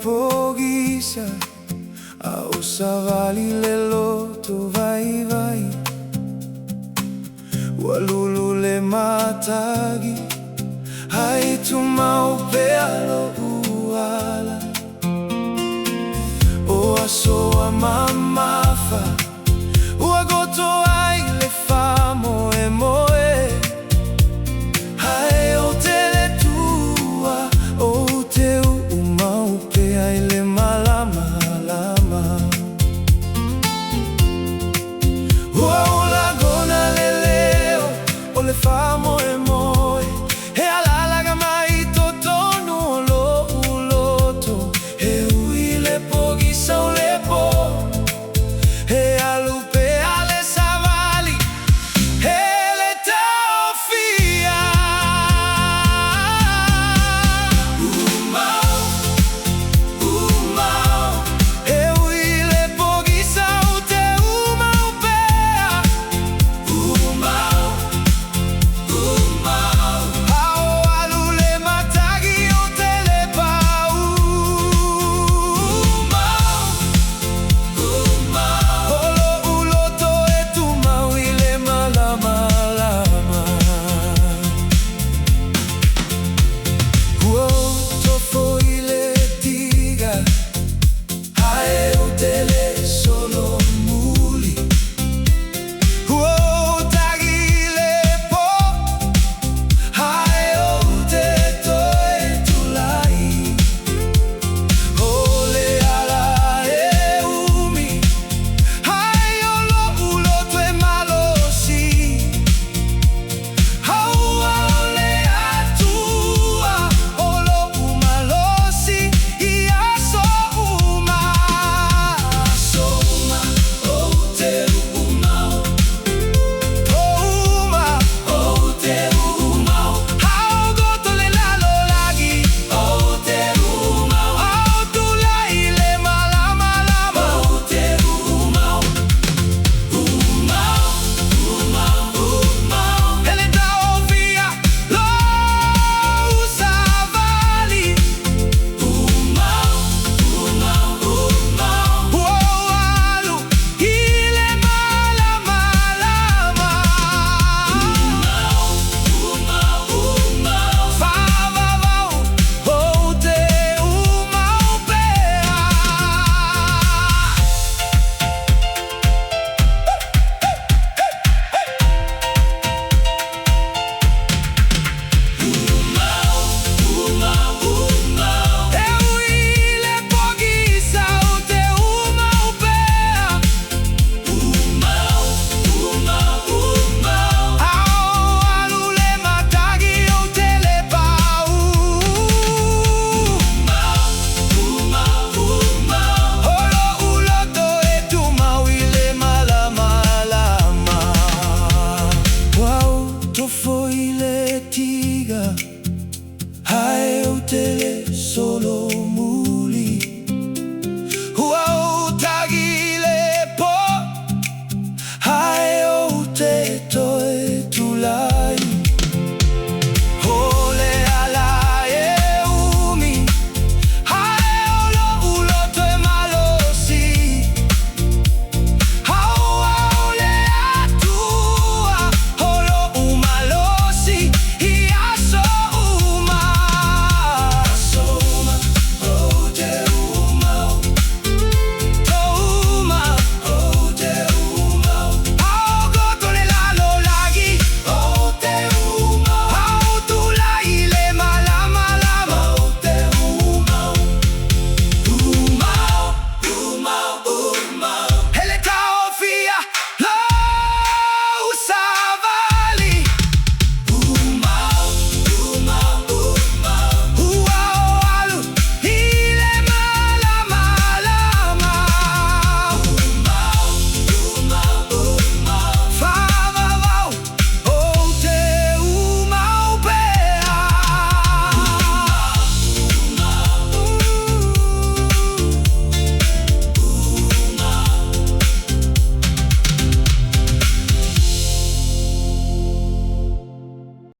pogisa au savali leloto vai vai walulule matagi hai Tiumalu Pio uala o asoa mamafa ua goto ai le fa moe moe hai o tele tua o Tiumalu Pio ai le malama lama ua o lagona le leo o le fa moe moe he alalaga mai totonu o lo uloto he ui le pogisa o le po he alupe ale savali he le taofia umau umau he ui le pogisa o Tiumalu Pio umau umau ao alule matagi o telepau umau umau olo uloto e Tiumalu i le malama lama ua tofo i le tiga hae o tele solo muli ua tagi le po hae o te toe tulai o le ala e umi hae o lo uloto e malosi haua o le atua o lo umalosi i aso uma o Tiumalu o uma o Tiumalu hao goto le lalo lagi o Tiumalu ao tulai le malama lama o Tiumalu umau umau umau ele taofia lo savali umau umau umau o alu i le malama lama umau umau umau favavau o Tiumalu Pio umau umau he ui le pogisa o Tiumalu Pio umau umau umau ao alule matagi o telepau umau umau umau olo uloto e Tiumalu i le malama lama uau tofo i le tiga hae o tele